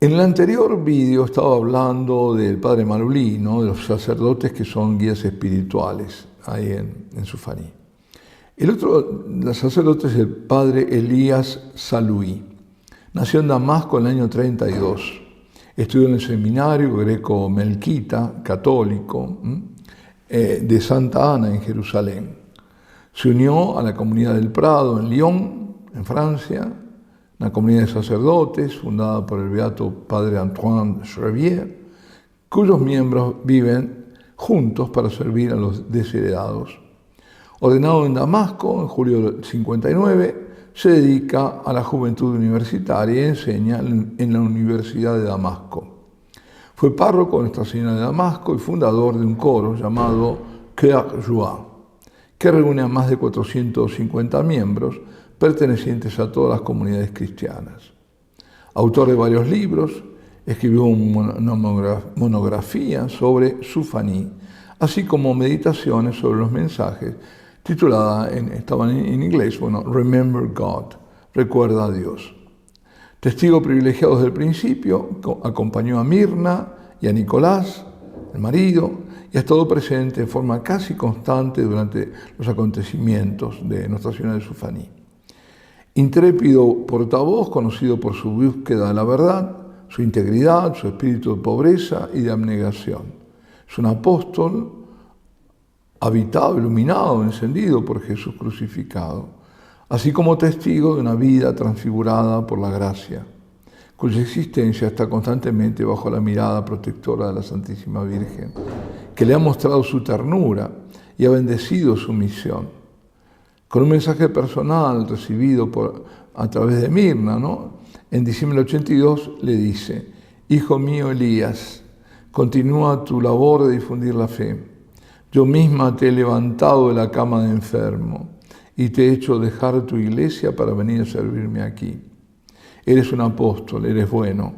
En el anterior vídeo estaba hablando del padre Malulí, ¿no? De los sacerdotes que son guías espirituales ahí en Sufaní. El otro sacerdote es el padre Elías Saluí. Nació en Damasco en el año 32. Estudió en el seminario greco-melquita, católico, de Santa Ana en Jerusalén. Se unió a la comunidad del Prado en Lyon, en Francia, una comunidad de sacerdotes fundada por el beato padre Antoine Chrevier, cuyos miembros viven juntos para servir a los desheredados. Ordenado en Damasco en julio del 59, se dedica a la juventud universitaria y enseña en la Universidad de Damasco. Fue párroco de Nuestra Señora de Damasco y fundador de un coro llamado Cœur Joie, que reúne a más de 450 miembros pertenecientes a todas las comunidades cristianas. Autor de varios libros, escribió una monografía sobre Sufaní, así como meditaciones sobre los mensajes, titulada, estaban en inglés, Remember God, Recuerda a Dios. Testigo privilegiado desde el principio, acompañó a Mirna y a Nicolás, el marido, y ha estado presente en forma casi constante durante los acontecimientos de Nuestra Señora de Sufaní. Intrépido portavoz, conocido por su búsqueda de la verdad, su integridad, su espíritu de pobreza y de abnegación. Es un apóstol habitado, iluminado, encendido por Jesús crucificado, así como testigo de una vida transfigurada por la gracia, cuya existencia está constantemente bajo la mirada protectora de la Santísima Virgen, que le ha mostrado su ternura y ha bendecido su misión. Con un mensaje personal recibido a través de Mirna, ¿no? En diciembre del 82 le dice: Hijo mío Elías, continúa tu labor de difundir la fe. Yo misma te he levantado de la cama de enfermo y te he hecho dejar tu iglesia para venir a servirme aquí. Eres un apóstol, eres bueno.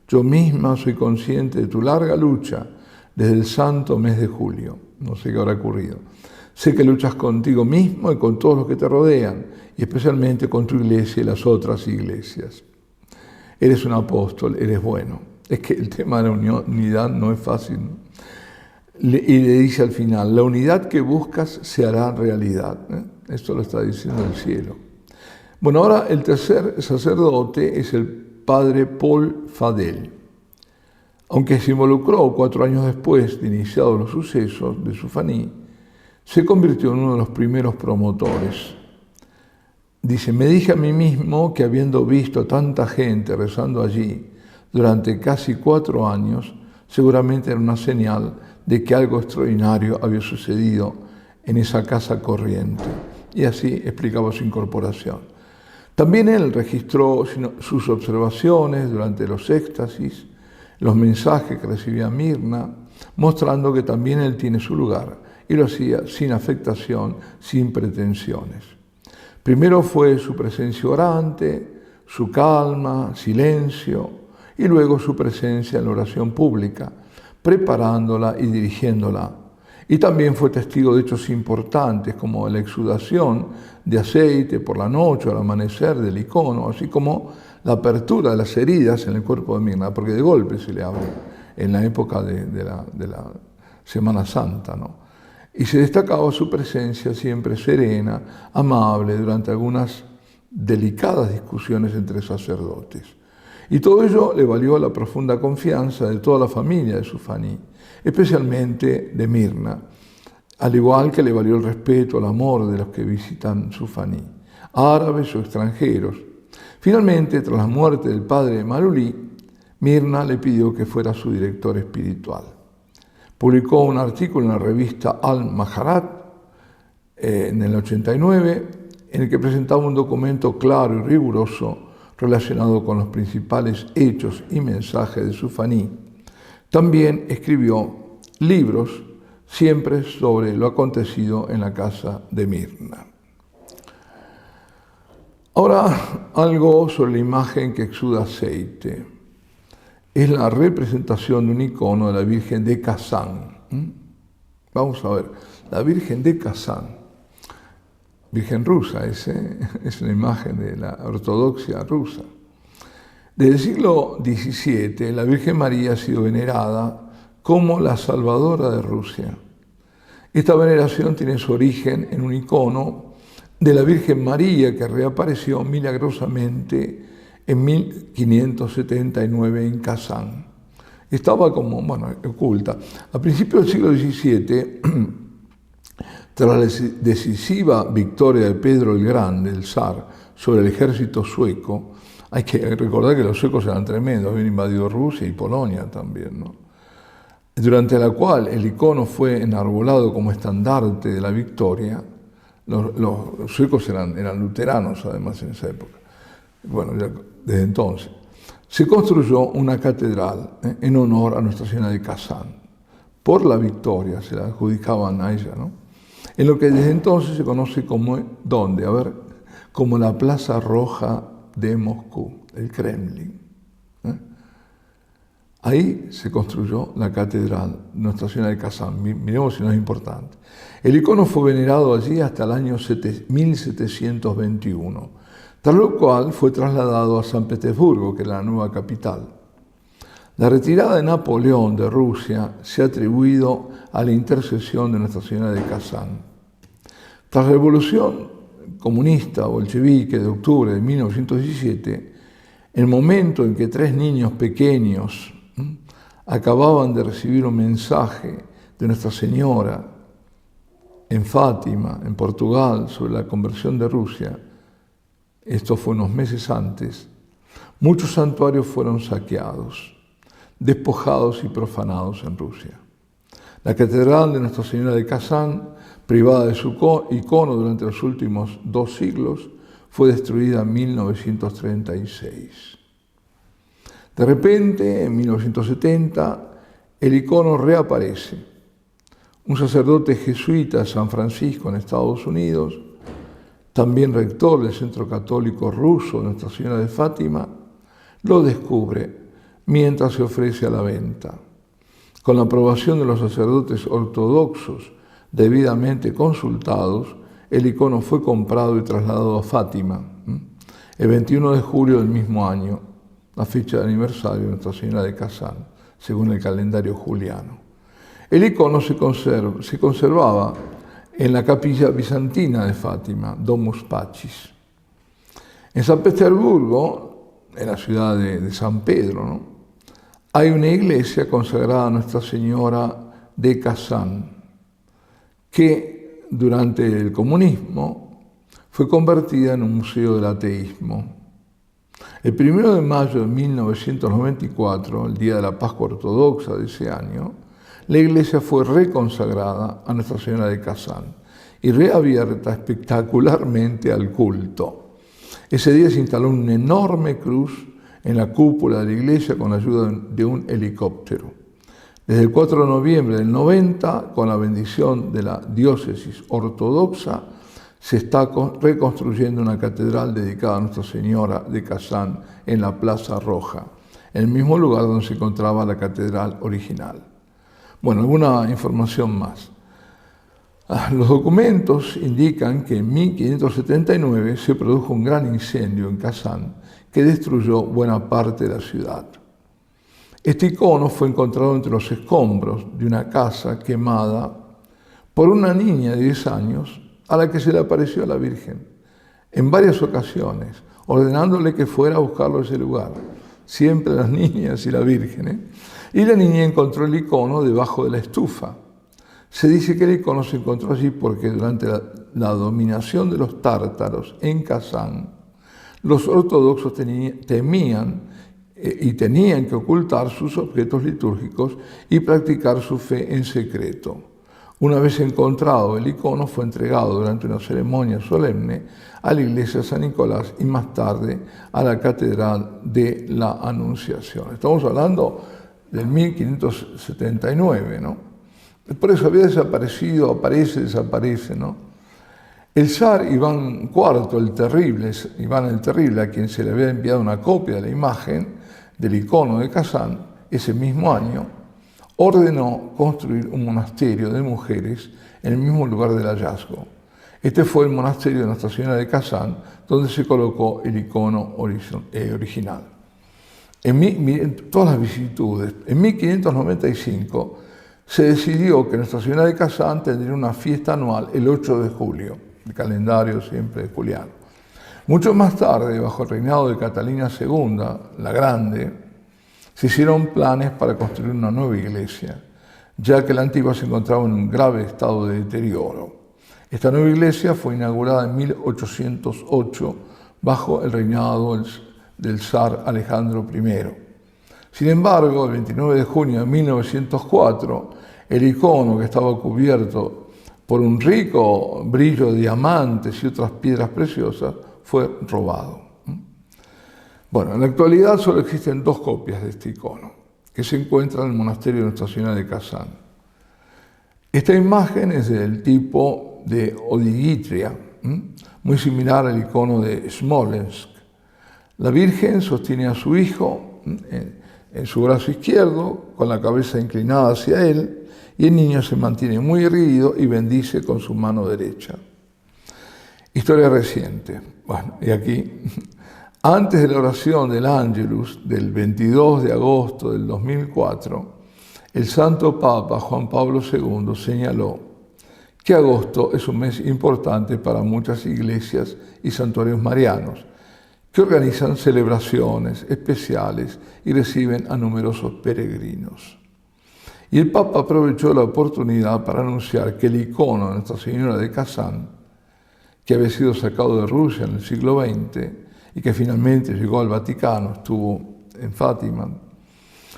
Yo misma soy consciente de tu larga lucha desde el santo mes de julio. No sé qué habrá ocurrido. Sé que luchas contigo mismo y con todos los que te rodean, y especialmente con tu iglesia y las otras iglesias. Eres un apóstol, eres bueno. Es que el tema de la unidad no es fácil, ¿no? Y le dice al final: la unidad que buscas se hará realidad. Esto lo está diciendo el cielo. Bueno, ahora el tercer sacerdote es el padre Paul Fadel. Aunque se involucró 4 años después de iniciados los sucesos de Sufaní, se convirtió en uno de los primeros promotores. Dice: me dije a mí mismo que habiendo visto a tanta gente rezando allí durante casi 4 años, seguramente era una señal de que algo extraordinario había sucedido en esa casa corriente. Y así explicaba su incorporación. También él registró sus observaciones durante los éxtasis, los mensajes que recibía Mirna, mostrando que también él tiene su lugar, y lo hacía sin afectación, sin pretensiones. Primero fue su presencia orante, su calma, silencio, y luego su presencia en la oración pública, preparándola y dirigiéndola. Y también fue testigo de hechos importantes como la exudación de aceite por la noche al amanecer del icono, así como la apertura de las heridas en el cuerpo de Mirna, porque de golpe se le abre en la época de la Semana Santa, ¿no? Y se destacaba su presencia siempre serena, amable, durante algunas delicadas discusiones entre sacerdotes. Y todo ello le valió la profunda confianza de toda la familia de Sufaní, especialmente de Mirna, al igual que le valió el respeto, el amor de los que visitan Sufaní, árabes o extranjeros. Finalmente, tras la muerte del padre Malulí, Mirna le pidió que fuera su director espiritual. Publicó un artículo en la revista Al-Maharat en el 89, en el que presentaba un documento claro y riguroso relacionado con los principales hechos y mensajes de Sufaní. También escribió libros siempre sobre lo acontecido en la casa de Mirna. Ahora, algo sobre la imagen que exuda aceite. Es la representación de un icono de la Virgen de Kazán. Vamos a ver, la Virgen de Kazán, Virgen rusa, es una imagen de la ortodoxia rusa. Desde el siglo XVII, la Virgen María ha sido venerada como la Salvadora de Rusia. Esta veneración tiene su origen en un icono de la Virgen María que reapareció milagrosamente en 1579 en Kazán. Estaba oculta. A principios del siglo XVII, tras la decisiva victoria de Pedro el Grande, el zar, sobre el ejército sueco, hay que recordar que los suecos eran tremendos, habían invadido Rusia y Polonia también, ¿no? Durante la cual el icono fue enarbolado como estandarte de la victoria. Los suecos eran luteranos, además, en esa época. Bueno, ya desde entonces. Se construyó una catedral en honor a Nuestra Señora de Kazán. Por la victoria se la adjudicaban a ella, ¿no? En lo que desde entonces se conoce como, ¿dónde? Como la Plaza Roja de Moscú, el Kremlin. Ahí se construyó la catedral Nuestra Señora de Kazán. Miremos si no es importante. El icono fue venerado allí hasta el año 1721, tras lo cual fue trasladado a San Petersburgo, que es la nueva capital. La retirada de Napoleón de Rusia se ha atribuido a la intercesión de Nuestra Señora de Kazán. Tras la revolución comunista bolchevique de octubre de 1917, el momento en que 3 niños pequeños acababan de recibir un mensaje de Nuestra Señora en Fátima, en Portugal, sobre la conversión de Rusia, esto fue unos meses antes, muchos santuarios fueron saqueados, despojados y profanados en Rusia. La catedral de Nuestra Señora de Kazán, privada de su icono durante los últimos 2 siglos, fue destruida en 1936. De repente, en 1970, el icono reaparece. Un sacerdote jesuita de San Francisco en Estados Unidos, también rector del Centro Católico Ruso de Nuestra Señora de Fátima, lo descubre mientras se ofrece a la venta. Con la aprobación de los sacerdotes ortodoxos debidamente consultados, el icono fue comprado y trasladado a Fátima el 21 de julio del mismo año, la fecha de aniversario de Nuestra Señora de Kazán, según el calendario juliano. El icono se conservaba en la capilla bizantina de Fátima, Domus Pacis. En San Petersburgo, en la ciudad de San Pedro, ¿no?, hay una iglesia consagrada a Nuestra Señora de Kazán, que durante el comunismo fue convertida en un museo del ateísmo. El 1 de mayo de 1994, el día de la Pascua Ortodoxa de ese año, la iglesia fue reconsagrada a Nuestra Señora de Kazán y reabierta espectacularmente al culto. Ese día se instaló una enorme cruz en la cúpula de la iglesia con la ayuda de un helicóptero. Desde el 4 de noviembre del 90, con la bendición de la diócesis ortodoxa, se está reconstruyendo una catedral dedicada a Nuestra Señora de Kazán en la Plaza Roja, en el mismo lugar donde se encontraba la catedral original. Bueno, alguna información más. Los documentos indican que en 1579 se produjo un gran incendio en Kazán que destruyó buena parte de la ciudad. Este icono fue encontrado entre los escombros de una casa quemada por una niña de 10 años a la que se le apareció la Virgen en varias ocasiones, ordenándole que fuera a buscarlo a ese lugar. Siempre las niñas y la Virgen, Y la niña encontró el icono debajo de la estufa. Se dice que el icono se encontró allí porque durante la dominación de los tártaros en Kazán, los ortodoxos temían y tenían que ocultar sus objetos litúrgicos y practicar su fe en secreto. Una vez encontrado, el icono fue entregado durante una ceremonia solemne a la iglesia de San Nicolás y más tarde a la catedral de la Anunciación. Estamos hablando del 1579, ¿no? Por eso había desaparecido, desaparece, ¿no? El zar Iván IV, Iván el Terrible, a quien se le había enviado una copia de la imagen del icono de Kazán, ese mismo año, ordenó construir un monasterio de mujeres en el mismo lugar del hallazgo. Este fue el monasterio de Nuestra Señora de Kazán, donde se colocó el icono original. en todas las vicisitudes. En 1595 se decidió que Nuestra Señora de Kazán tendría una fiesta anual el 8 de julio, el calendario siempre juliano. Mucho más tarde, bajo el reinado de Catalina II, la Grande, se hicieron planes para construir una nueva iglesia, ya que la antigua se encontraba en un grave estado de deterioro. Esta nueva iglesia fue inaugurada en 1808 bajo el reinado del zar Alejandro I. Sin embargo, el 29 de junio de 1904, el icono, que estaba cubierto por un rico brillo de diamantes y otras piedras preciosas, fue robado. Bueno, en la actualidad solo existen 2 copias de este icono, que se encuentran en el monasterio de Nuestra Señora de Kazán. Esta imagen es del tipo de Odigitria, muy similar al icono de Smolensk. La Virgen sostiene a su hijo en su brazo izquierdo, con la cabeza inclinada hacia él, y el niño se mantiene muy erguido y bendice con su mano derecha. Historia reciente. Bueno, y aquí, antes de la oración del Ángelus del 22 de agosto del 2004, el Santo Papa Juan Pablo II señaló que agosto es un mes importante para muchas iglesias y santuarios marianos, que organizan celebraciones especiales y reciben a numerosos peregrinos. Y el Papa aprovechó la oportunidad para anunciar que el icono de Nuestra Señora de Kazán, que había sido sacado de Rusia en el siglo XX y que finalmente llegó al Vaticano, estuvo en Fátima,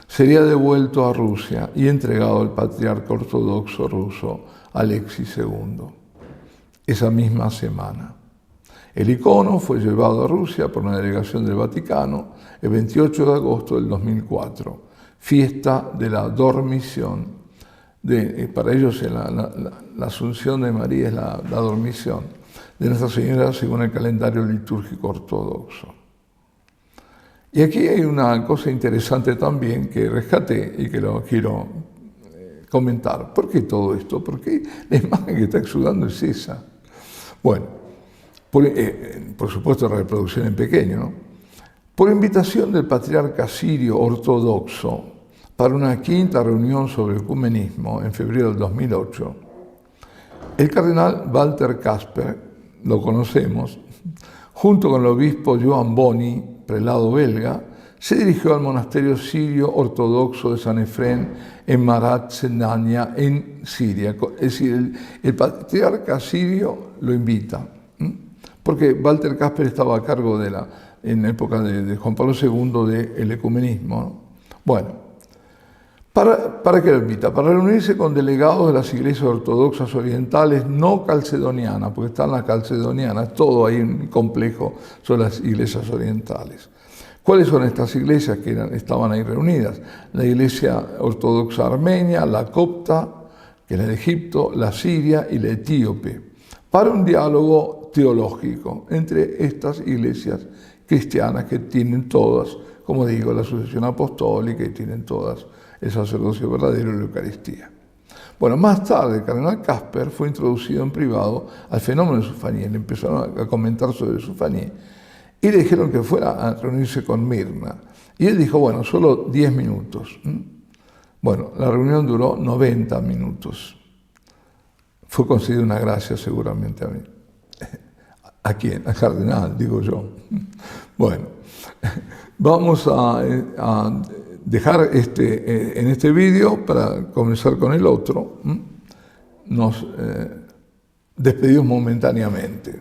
sería devuelto a Rusia y entregado al patriarca ortodoxo ruso Alexis II esa misma semana. El icono fue llevado a Rusia por una delegación del Vaticano el 28 de agosto del 2004, fiesta de la dormición. Para ellos la Asunción de María es la dormición de Nuestra Señora según el calendario litúrgico ortodoxo. Y aquí hay una cosa interesante también que rescaté y que lo quiero comentar. ¿Por qué todo esto? Porque la imagen que está exudando es esa. Bueno, por supuesto la reproducción en pequeño, ¿no? Por invitación del patriarca sirio ortodoxo para una 5ª reunión sobre ecumenismo en febrero del 2008, el cardenal Walter Kasper, lo conocemos, junto con el obispo Joan Boni, prelado belga, se dirigió al monasterio sirio ortodoxo de San Efrén en Marat Senania, en Siria. Es decir, el patriarca sirio lo invita, porque Walter Kasper estaba a cargo en la época de Juan Pablo II del ecumenismo, ¿no? Bueno, ¿para qué lo invita? Para reunirse con delegados de las iglesias ortodoxas orientales no calcedonianas, porque están las calcedonianas, todo ahí un complejo son las iglesias orientales. ¿Cuáles son estas iglesias que estaban ahí reunidas? La iglesia ortodoxa armenia, la copta, que es la de Egipto, la siria y la etíope, para un diálogo teológico entre estas iglesias cristianas que tienen todas, como digo, la sucesión apostólica y tienen todas el sacerdocio verdadero y la Eucaristía. Bueno, más tarde el cardenal Kasper fue introducido en privado al fenómeno de Sofanía. Le empezaron a comentar sobre Sofanía y le dijeron que fuera a reunirse con Mirna. Y él dijo, bueno, solo 10 minutos. Bueno, la reunión duró 90 minutos. Fue concedida una gracia seguramente a mí. ¿A quién? Al cardenal, digo yo. Bueno, vamos a dejar en este vídeo para comenzar con el otro. Nos despedimos momentáneamente.